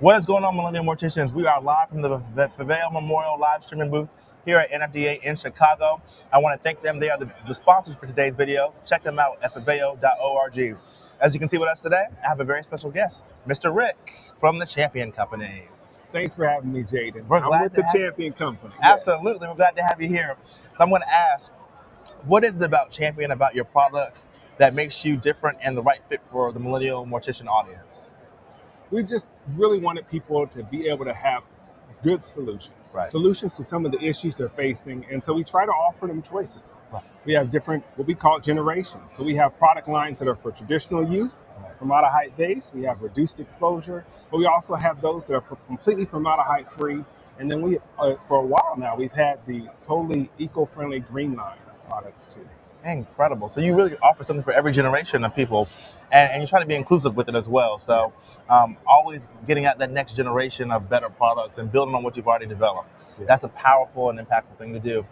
What is going on, Millennial Morticians? We are live from the Faveo Memorial live streaming booth here at NFDA in Chicago. I want to thank them. They are the sponsors for today's video. Check them out at faveo.org. As you can see with us today, I have a very special guest, Mr. Rick from the Champion Compnay. Thanks for having me, Jaden. I'm with the Champion Compnay. Absolutely. Yes. We're glad to have you here. So I'm going to ask, what is it about Champion, about your products, that makes you different and the right fit for the Millennial Mortician audience? We just really wanted people to be able to have good solutions, solutions to some of the issues they're facing. And so we try to offer them choices. Right. We have different, what we call generations. So we have product lines that are for traditional use, formaldehyde base. We have reduced exposure, but we also have those that are completely formaldehyde free. And then we, for a while now, we've had the totally eco-friendly green line products too. Incredible. So you really offer something for every generation of people, and you try to be inclusive with it as well. So always getting at that next generation of better products and building on what you've already developed. Yes. That's a powerful and impactful thing to do.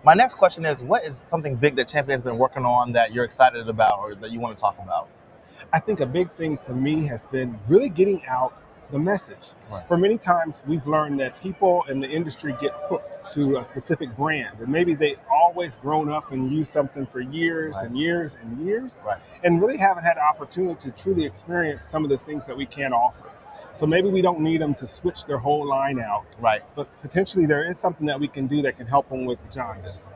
My next question is, what is something big that Champion has been working on that you're excited about or that you want to talk about? I think a big thing for me has been really getting out the message. Right. For many times, we've learned that people in the industry get hooked to a specific brand, and maybe they always grown up and used something for years and years and years, and really haven't had the opportunity to truly experience some of the things that we can offer. So maybe we don't need them to switch their whole line out, but potentially there is something that we can do that can help them with jaundice,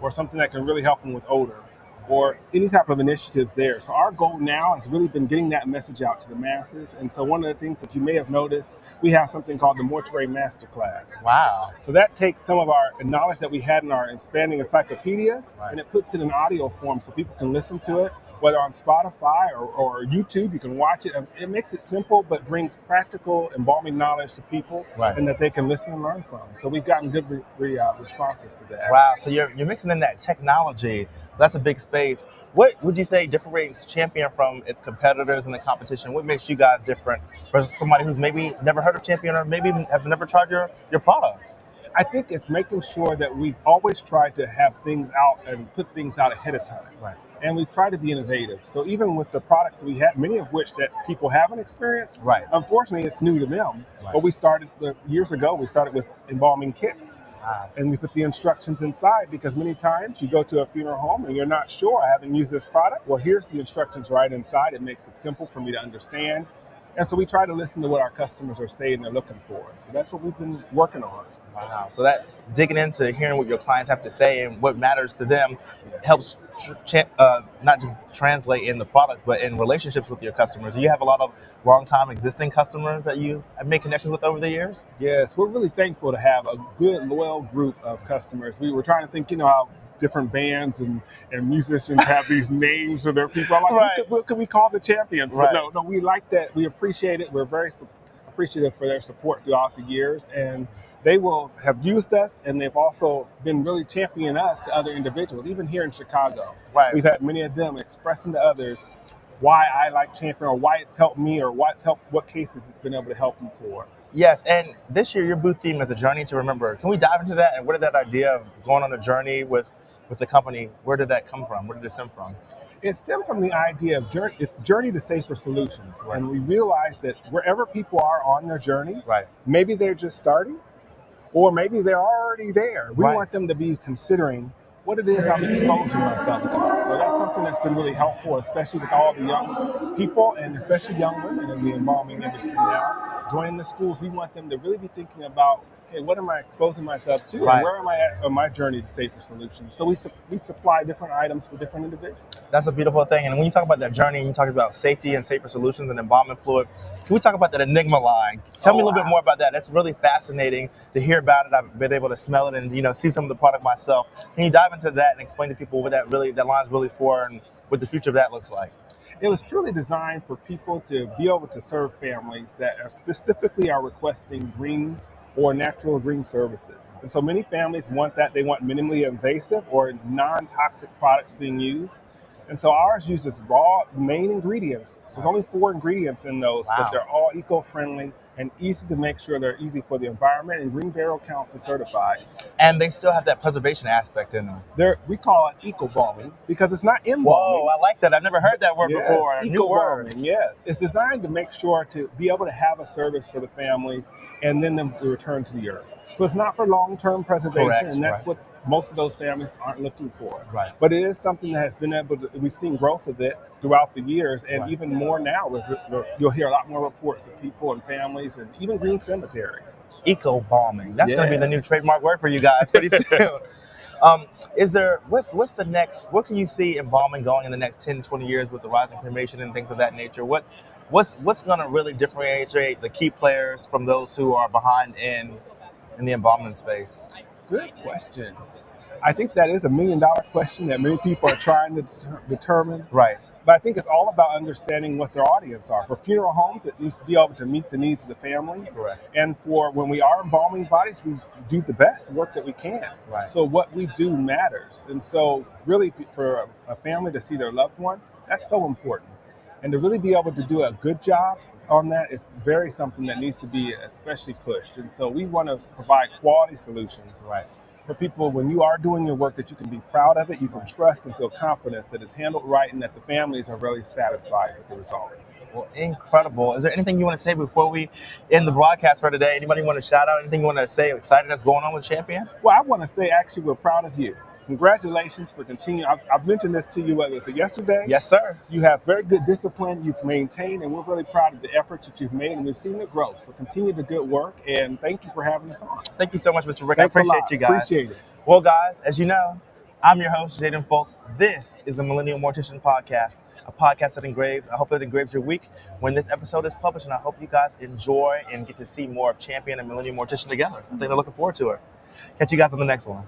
or something that can really help them with odor, or any type of initiatives there. So our goal now has really been getting that message out to the masses. And so one of the things that you may have noticed, we have something called the Mortuary Masterclass. Wow. So that takes some of our knowledge that we had in our expanding encyclopedias, and it puts it in audio form so people can listen to it, whether on Spotify or YouTube. You can watch it. It makes it simple, but brings practical embalming knowledge to people, and that they can listen and learn from. So we've gotten good responses to that. Wow, so you're mixing in that technology. That's a big space. What would you say differentiates Champion from its competitors in the competition? What makes you guys different for somebody who's maybe never heard of Champion or maybe have never tried your products? I think it's making sure that we've always tried to have things out and put things out ahead of time. And we try to be innovative. So even with the products we have, many of which that people haven't experienced, unfortunately it's new to them. But we started years ago, we started with embalming kits. And we put the instructions inside, because many times you go to a funeral home and you're not sure, I haven't used this product. Well, here's the instructions right inside. It makes it simple for me to understand. And so we try to listen to what our customers are saying they're looking for. So that's what we've been working on. Wow. So that digging into hearing what your clients have to say and what matters to them helps not just translate in the products, but in relationships with your customers. Do you have a lot of long-time existing customers that you've made connections with over the years? Yes, we're really thankful to have a good, loyal group of customers. We were trying to think, how different bands and musicians have these names for their people. I'm like, what can we call the Champions? But no, we like that. We appreciate it. We're very appreciative for their support throughout the years, and they will have used us, and they've also been really championing us to other individuals, even here in Chicago. We've had many of them expressing to others why I like Champion, or why it's helped me, or what cases it's been able to help them for. Yes, and this year your booth theme is a journey to remember. Can we dive into that, and where did that idea of going on a journey with the company, where did that come from? Where did it stem from? It stemmed from the idea of journey to safer solutions. And we realized that wherever people are on their journey, maybe they're just starting, or maybe they're already there. We want them to be considering what it is I'm exposing myself to. So that's something that's been really helpful, especially with all the young people, and especially young women in the embalming industry now. Joining the schools, we want them to really be thinking about, hey, what am I exposing myself to? And where am I at on my journey to safer solutions? So we supply different items for different individuals. That's a beautiful thing. And when you talk about that journey, you talk about safety and safer solutions and embalming fluid, can we talk about that Enigma line? Tell me a little bit more about that. That's really fascinating to hear about it. I've been able to smell it and see some of the product myself. Can you dive into that and explain to people what that line's really for and what the future of that looks like? It was truly designed for people to be able to serve families that are specifically requesting green or natural green services. And so many families want that. They want minimally invasive or non-toxic products being used. And so ours uses raw main ingredients. There's only 4 ingredients in those, but they're all eco-friendly and easy to make sure they're easy for the environment, and Green Barrel Council certified. And they still have that preservation aspect in them. We call it eco-balming because it's not embalming. Whoa, I like that. I've never heard that word Yes, before. New word. eco-balming, yes. It's designed to make sure to be able to have a service for the families and then them return to the earth. So it's not for long-term preservation, Correct, and that's right. what most of those families aren't looking for. Right. But it is something that has been able to, we've seen growth of it throughout the years, and Right. even more now. You'll hear a lot more reports of people and families and even green cemeteries. Eco-balming. That's going to be Yeah. the new trademark word for you guys pretty soon. Is there, what's the next, what can you see embalming going in the next 10, 20 years with the rise in cremation and things of that nature? What's going to really differentiate the key players from those who are behind in the embalming space? Good question. I think that is $1 million question that many people are trying to determine. Right. But I think it's all about understanding what their audience are. For funeral homes, it needs to be able to meet the needs of the families. Correct. And for when we are embalming bodies, we do the best work that we can. Right. So what we do matters. And so really for a family to see their loved one, that's so important. And to really be able to do a good job on that is very something that needs to be especially pushed. And so we want to provide quality solutions. Right. For people, when you are doing your work, that you can be proud of it, you can trust and feel confidence that it's handled right, and that the families are really satisfied with the results. Well, incredible. Is there anything you want to say before we end the broadcast for today? Anybody want to shout out? Anything you want to say excited that's going on with Champion? Well, I want to say, actually, we're proud of you. Congratulations for continuing. I've mentioned this to you, what was it, yesterday? Yes, sir. You have very good discipline you've maintained, and we're really proud of the efforts that you've made, and we've seen the growth. So continue the good work, and thank you for having us on. Thank you so much, Mr. Rick. Thanks I a appreciate lot. you guys. Appreciate it. Well, guys, as you know, I'm your host, Jaden Folks. This is the Millennial Mortician Podcast, a podcast that engraves. I hope it engraves your week when this episode is published, and I hope you guys enjoy and get to see more of Champion and Millennial Mortician together. I think they're looking forward to it. Catch you guys on the next one.